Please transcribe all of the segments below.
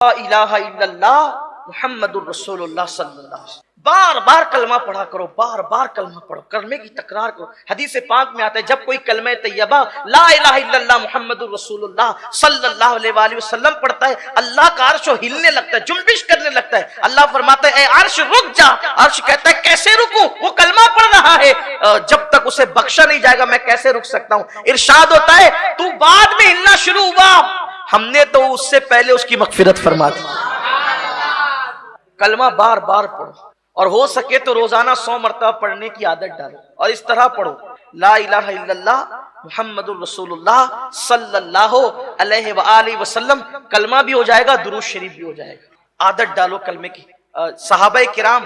لا الہ الا اللہ محمد الرسول اللہ صلی اللہ علیہ وسلم. بار بار کلمہ پڑھا کرو، بار بار کلمہ پڑھو، کلمے کی تکرار کرو. حدیث پاک میں آتا ہے جب کوئی کلمہ طیبہ لا الہ الا اللہ محمد الرسول اللہ صلی اللہ علیہ وآلہ وسلم پڑھتا ہے، اللہ کا عرش ہلنے لگتا ہے، جنبش کرنے لگتا ہے. اللہ فرماتا ہے اے عرش رک جا. عرش کہتا ہے کیسے رکوں، وہ کلمہ پڑھ رہا ہے، جب تک اسے بخشا نہیں جائے گا میں کیسے رک سکتا ہوں. ارشاد ہوتا ہے تو بعد میں ہلنا شروع ہوا، ہم نے تو اس سے پہلے اس کی مغفرت فرما دی. کلمہ بار بار پڑھو، اور ہو سکے تو روزانہ 100 مرتبہ پڑھنے کی عادت ڈالو، اور اس طرح پڑھو لا الہ الا اللہ محمد الرسول اللہ صلی اللہ علیہ وآلہ وسلم. کلمہ بھی ہو جائے گا، درود شریف بھی ہو جائے گا. عادت ڈالو کلمے کی. صحابہ کرام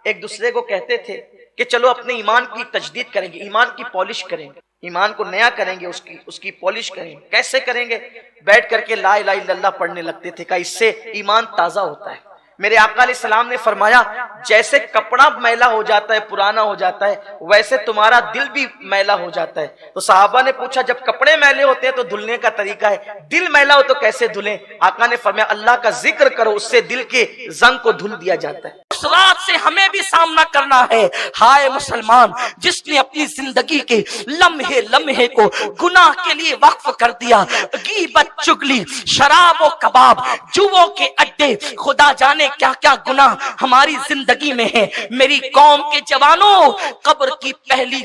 ایک دوسرے کو کہتے تھے کہ چلو اپنے ایمان کی تجدید کریں گے، ایمان کی پالش کریں گے، ایمان کو نیا کریں گے، اس کی پالش کریں گے. کیسے کریں گے؟ بیٹھ کر کے لا الہ الا اللہ پڑھنے لگتے تھے کہ اس سے ایمان تازہ ہوتا ہے. میرے آقا علیہ السلام نے فرمایا جیسے کپڑا میلا ہو جاتا ہے، پرانا ہو جاتا ہے، ویسے تمہارا دل بھی میلا ہو جاتا ہے. تو صحابہ نے پوچھا جب کپڑے میلے ہوتے ہیں تو دھلنے کا طریقہ ہے، دل میلا ہو تو کیسے دھلیں؟ آقا نے فرمایا اللہ کا ذکر کرو، اس سے دل کے زنگ کو دھل دیا جاتا ہے. اس رات سے ہمیں بھی سامنا کرنا ہے. ہائے مسلمان جس نے اپنی زندگی کے لمحے لمحے کو گناہ کے لیے وقف کر دیا، غیبت، چغلی، شراب و کباب، جوؤں کے اڈے، خدا جانے کیا کیا گناہ ہماری زندگی میں ہے. میری قوم کے جوانوں، قبر کی پہلی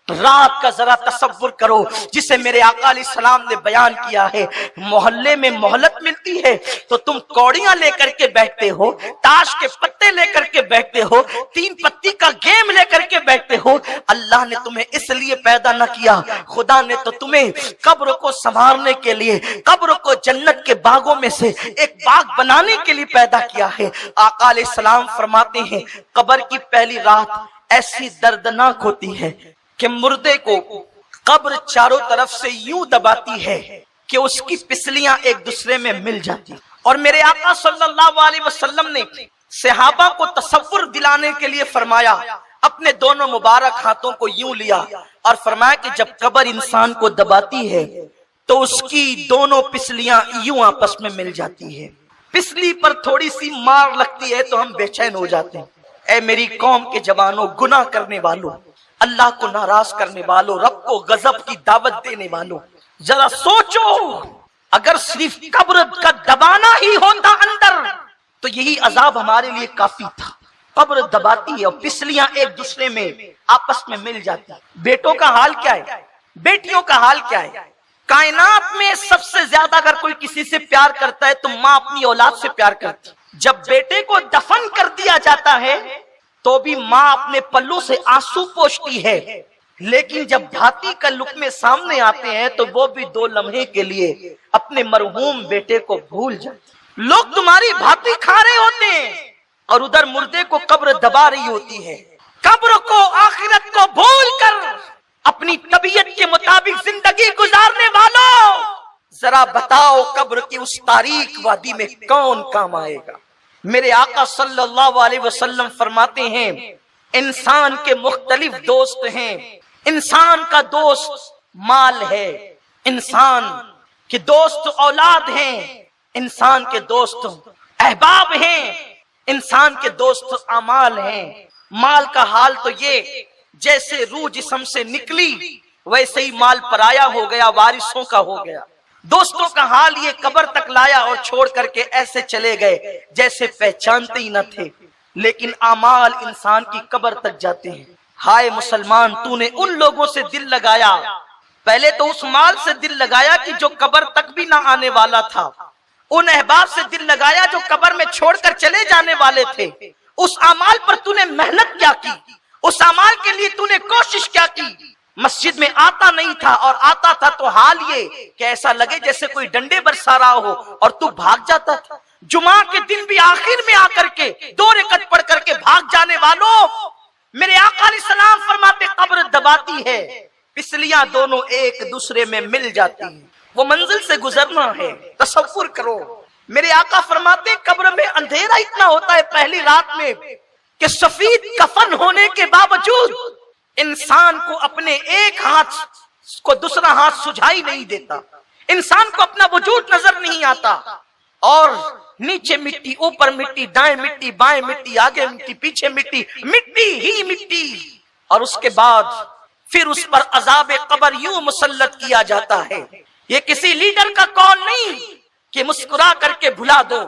رات کا ذرا تصور کرو جسے میرے آقا علیہ السلام نے بیان کیا ہے. محلے میں مہلت ملتی ہے تو تم کوڑیاں لے کر کے بیٹھتے ہو، تاش کے پتے لے کر کے بیٹھتے ہو، 3 پتی کا گیم لے کر کے بیٹھتے ہو. اللہ نے تمہیں اس لیے پیدا نہ کیا، خدا نے تو تمہیں قبر کو سنوارنے کے لیے، قبر کو جنت کے باغوں میں سے ایک باغ بنانے کے لیے پیدا کیا ہے. آقا علیہ السلام فرماتے ہیں قبر کی پہلی رات ایسی دردناک ہوتی ہے کہ مردے کو قبر چاروں طرف سے یوں دباتی ہے کہ اس کی پسلیاں ایک دوسرے میں مل جاتی. اور میرے آقا صلی اللہ علیہ وسلم نے صحابہ کو تصور دلانے کے لیے فرمایا، اپنے دونوں مبارک ہاتھوں کو یوں لیا اور فرمایا کہ جب قبر انسان کو دباتی ہے تو اس کی دونوں پسلیاں یوں آپس میں مل جاتی ہے. پسلی پر تھوڑی سی مار لگتی ہے تو ہم بے چین ہو جاتے ہیں. اے میری قوم کے جوانوں، گناہ کرنے والوں، اللہ کو ناراض کرنے والوں، رب کو غضب کی دعوت دینے والوں، ذرا سوچو اگر صرف قبر کا دبانا ہی ہوتا اندر تو یہی عذاب ہمارے لیے کافی تھا. قبر دباتی ہے اور پسلیاں ایک دوسرے میں آپس میں مل جاتی. بیٹوں کا حال کیا ہے، بیٹیوں کا حال کیا ہے؟ کائنات میں سب سے زیادہ اگر کوئی کسی سے پیار کرتا ہے تو ماں اپنی اولاد سے پیار کرتی. جب بیٹے کو دفن کر دیا جاتا ہے تو بھی ماں اپنے پلوں سے آنسو پوچھتی ہے، لیکن جب بھاتی کا لقمے سامنے آتے ہیں تو وہ بھی 2 لمحے کے لیے اپنے مرحوم بیٹے کو بھول جاتے. لوگ تمہاری بھاتی کھا رہے ہوتے ہیں اور ادھر مردے کو قبر دبا رہی ہوتی ہے. قبر کو، آخرت کو بھول کر اپنی طبیعت کے مطابق زندگی گزارنے والوں، ذرا بتاؤ قبر کی اس تاریک وادی میں کون کام آئے گا؟ میرے آقا صلی اللہ علیہ وسلم فرماتے ہیں انسان کے مختلف دوست ہیں. انسان کا دوست مال ہے، انسان کے دوست اولاد ہیں، انسان کے دوست احباب ہیں، انسان کے دوست اعمال ہیں. مال کا حال تو یہ جیسے روح جسم سے نکلی ویسے ہی مال پرایا ہو گیا، وارثوں کا ہو گیا. دوستوں کا حال یہ قبر تک لایا اور چھوڑ کر کے ایسے چلے گئے جیسے پہچانتے ہی نہ تھے. لیکن اعمال انسان کی قبر تک جاتے ہیں. ہائے مسلمان، تو نے ان لوگوں سے دل لگایا، پہلے تو اس مال سے دل لگایا کہ جو قبر تک بھی نہ آنے والا تھا، ان احباب سے دل لگایا جو قبر میں چھوڑ کر چلے جانے والے تھے. اس اعمال پر تو نے محنت کیا کی، اس اعمال کے لیے تو نے کوشش کیا کی. مسجد میں آتا نہیں تھا اور آتا تھا تو حال یہ کہ ایسا لگے جیسے کوئی ڈنڈے برسا رہا ہو اور تو بھاگ جاتا تھا. جمعہ کے دن بھی آخر میں آ کر کے 2 رکعت پڑھ کر کے بھاگ جانے والوں، میرے آقا علیہ السلام فرماتے قبر دباتی ہے، پسلیاں دونوں ایک دوسرے میں مل جاتی ہیں. وہ منزل سے گزرنا ہے، تصور کرو. میرے آقا فرماتے قبر میں اندھیرا اتنا ہوتا ہے پہلی رات میں کہ سفید کفن ہونے کے باوجود انسان کو اپنے ایک ہاتھ کو دوسرا ہاتھ سجھائی نہیں دیتا، انسان کو اپنا وجود نظر نہیں آتا. اور نیچے مٹی، اوپر مٹی، دائیں مٹی، بائیں مٹی، آگے مٹی، پیچھے مٹی، مٹی ہی مٹی. اور اس کے بعد پھر اس پر عذاب قبر یوں مسلط کیا جاتا ہے. یہ کسی لیڈر کا قول نہیں کہ مسکرا کر کے بھلا دو،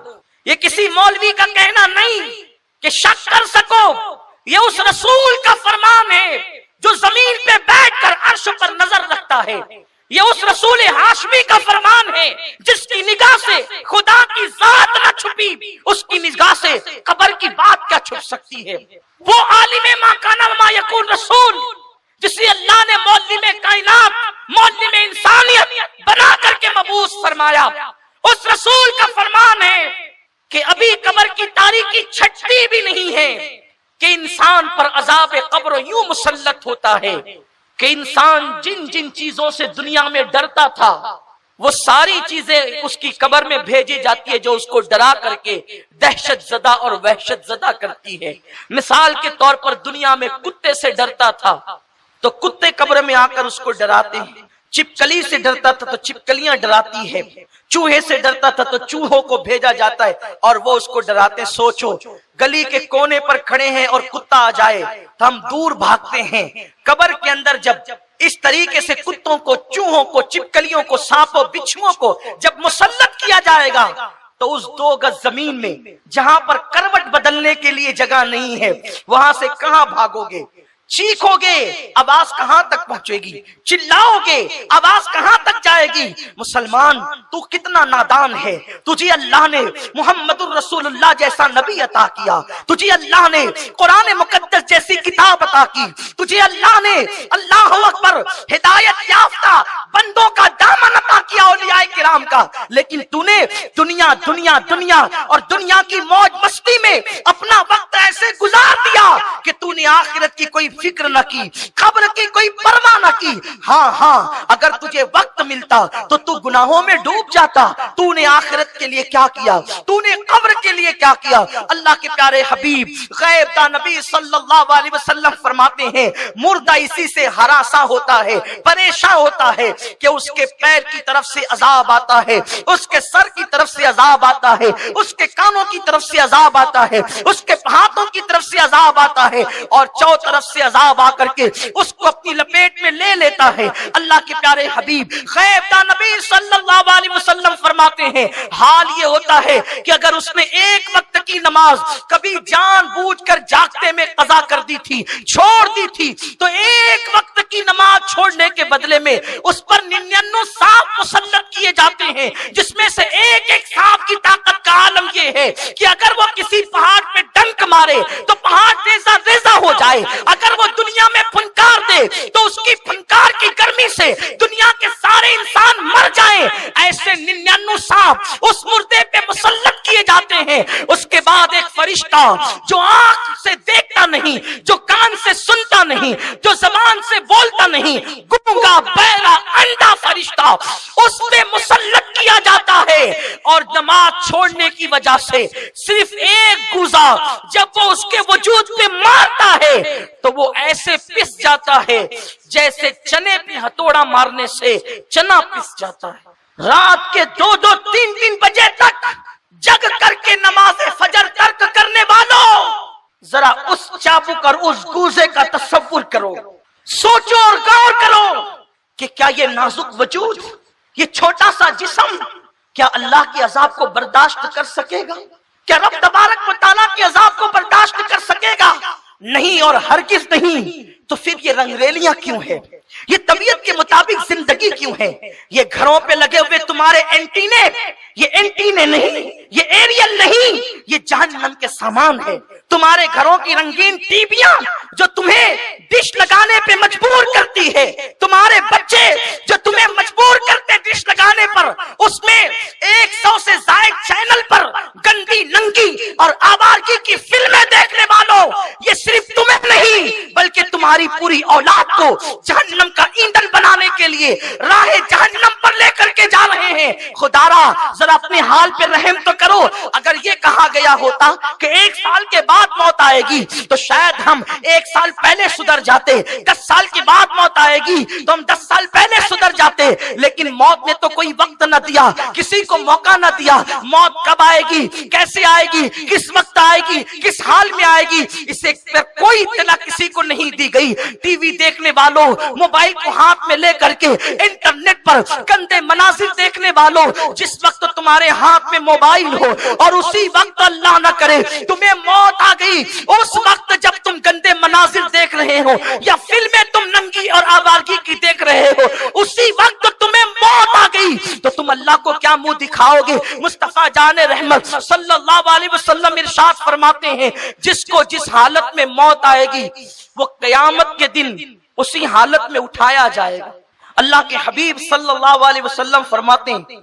یہ کسی مولوی کا کہنا نہیں کہ شک کر سکو، یہ اس رسول کا فرمان ہے جو زمین پہ بیٹھ کر عرش پر نظر رکھتا ہے. یہ اس رسول ہاشمی کا فرمان ہے جس کی نگاہ سے خدا کی ذات نہ چھپی، اس کی نگاہ سے قبر کی بات کیا چھپ سکتی ہے. وہ عالم ما کان و ما یکون رسول جسے اللہ نے معلم کائنات، معلم انسانیت بنا کر کے مبعوث فرمایا، اس رسول کا فرمان ہے کہ ابھی قبر کی تاریکی چھٹتی بھی نہیں ہے کہ انسان پر عذاب قبر یوں مسلط ہوتا ہے کہ انسان جن جن چیزوں سے دنیا میں ڈرتا تھا وہ ساری چیزیں اس کی قبر میں بھیجی جاتی ہے جو اس کو ڈرا کر کے دہشت زدہ اور وحشت زدہ کرتی ہے. مثال کے طور پر دنیا میں کتے سے ڈرتا تھا تو کتے قبر میں آ کر اس کو ڈراتے ہیں، چپکلی سے ڈرتا تھا تو چپکلیاں ڈراتی ہے، چوہے سے ڈرتا تھا تو چوہوں کو بھیجا جاتا ہے اور وہ اس کو ڈراتے. سوچو گلی کے کونے پر کھڑے ہیں اور کتا آ جائے تو ہم دور بھاگتے ہیں. قبر کے اندر جب اس طریقے سے کتوں کو، چوہوں کو، چپکلیوں کو، سانپوں، بچھوؤں کو جب مسلط کیا جائے گا تو اس 2 گز زمین میں جہاں پر کروٹ بدلنے کے لیے جگہ نہیں ہے وہاں سے کہاں بھاگو گے؟ چیخو گے آواز کہاں تک پہنچے گی؟ چلاؤ گے آواز کہاں تک جائے گی؟ مسلمان تو کتنا نادان ہے، تجھے اللہ نے محمد الرسول اللہ جیسا نبی عطا کیا، تجھے اللہ نے قرآن مقدس جیسی کتاب عطا کی، تجھے اللہ نے اللہ اکبر ہدایت یافتہ بندوں کا دامن عطا کیا اولیاء کرام کا، لیکن تو نے دنیا دنیا دنیا اور دنیا کی موج مستی میں اپنا وقت ایسے گزار دیا کہ تو نے آخرت کی کوئی فکر نہ کی، قبر کی کوئی پرواہ نہ کی. ہاں اگر تجھے وقت ملتا تو تو گناہوں میں ڈوب جاتا. تو نے آخرت کے لیے کیا کیا؟ تو نے قبر کے لیے کیا کیا؟ اللہ کے پیارے حبیب غیب دا نبی صلی اللہ علیہ وسلم فرماتے ہیں مردہ اسی سے ہراساں ہوتا ہے، پریشان ہوتا ہے کہ اس کے پیر کی طرف سے عذاب آتا ہے، اس کے سر کی طرف سے عذاب آتا ہے، اس کے کانوں کی طرف سے عذاب آتا ہے، اس کے ہاتھوں کی طرف سے عذاب آتا ہے اور چاروں طرف سے عذاب آ کر کے اس کو اپنی لپیٹ میں لے لیتا ہے. اللہ کے پیارے حبیب غیب دا نبی صلی اللہ علیہ وسلم فرماتے ہیں حال یہ ہوتا ہے کہ اگر اس نے ایک وقت کی نماز کبھی جان بوجھ کر جاگتے میں قضا کر دی تھی، چھوڑ دی تھی، تو ایک وقت کی نماز چھوڑنے کے بدلے میں اس پر 99 سانپ مسلط کیے جاتے ہیں، جس میں سے ایک ایک سانپ کی طاقت کا عالم یہ ہے کہ اگر وہ کسی پہاڑ پہ ڈنک مارے تو پہاڑ ریزہ ریزہ ہو جائے، اگر وہ دنیا میں پھنکار دے تو اس کی پھنکار کی گرمی سے دنیا کے سارے انسان مر جائیں. ایسے 99 سانپ اس مردے پہ مسلط کیے جاتے ہیں. اس کے بعد ایک فرشتہ جو آنکھ سے دیکھتا نہیں، جو کان سے سنتا نہیں، جو زبان سے بولتا نہیں، گونگا بہرا اندھا فرشتہ اس پہ مسلط کیا جاتا ہے. اور نماز چھوڑنے کی وجہ سے صرف ایک گوزا جب وہ اس کے وجود پہ مارتا ہے تو وہ ایسے پس جاتا ہے جیسے چنے پہ ہتھوڑا مارنے سے چنا پس جاتا ہے. رات کے 2-2 3-3 بجے تک جگ کر کے نماز فجر ترک کرنے والوں ذرا اس چابک اور اس گوزے کا تصور کرو، سوچو اور غور کرو کہ کیا یہ نازک وجود، یہ چھوٹا سا جسم کیا اللہ کے عذاب کو برداشت کر سکے گا؟ کیا رب تبارک و تعالیٰ کے عذاب کو برداشت کر سکے گا؟ نہیں اور ہرگز نہیں. تو پھر یہ رنگریلیاں کیوں ہے؟ یہ طبیعت کے مطابق زندگی کیوں ہے؟ یہ گھروں پہ لگے ہوئے تمہارے اینٹینے، یہ اینٹینے نہیں، یہ ایریل نہیں، یہ جہنم کے سامان ہے. تمہارے گھروں کی رنگین ٹیویاں جو تمہیں ڈش لگانے پہ مجبور کرتی ہے، تمہارے بچے جو تمہیں مجبور کرتے ڈش لگانے پر، اس میں 100 سے زائد چینل پر گندی ننگی اور آوارگی کی فلمیں دیکھنے والوں، یہ صرف تمہیں نہیں بلکہ تمہاری پوری اولاد کو جہنم کا ایندھن بنانے کے لیے راہ جہنم پر لے کر کے جا رہے ہیں. خدا را ذرا اپنے حال پہ رحم تو کرو. اگر یہ کہا گیا ہوتا کہ 1 سال کے بعد موت آئے گی تو شاید ہم 1 سال پہلے سدھر جاتے، 10 سال کے بعد موت آئے گی تو ہم 10 سال پہلے سدھر جاتے، لیکن موت نے تو کوئی وقت نہ دیا، کسی کو موقع نہ دیا۔ موت کب آئے گی، کیسے آئے گی، کس وقت آئے گی، کس حال میں آئے گی، اسے پر کوئی اطلاع کسی کو نہیں دی گئی۔ ٹی وی دیکھنے والوں، موبائل کو ہاتھ میں لے کر کے انٹرنیٹ پر گندے مناظر دیکھنے والوں، جس وقت تمہارے ہاتھ میں موبائل ہو اور اسی وقت اللہ نہ کرے تمہیں موت آ گئی، اس وقت جب تم گندے مناظر دیکھ رہے ہو یا فلمیں تم ننگی اور آوارگی کی دیکھ رہے ہو، اسی وقت تمہیں موت آ گئی تو تم اللہ کو کیا منہ دکھاؤ گے؟ مصطفیٰ جان رحمت صلی اللہ علیہ وسلم ارشاد فرماتے ہیں جس کو جس حالت میں موت آئے گی وہ قیامت کے دن اسی حالت میں اٹھایا جائے گا۔ اللہ کے حبیب صلی اللہ علیہ وسلم فرماتے ہیں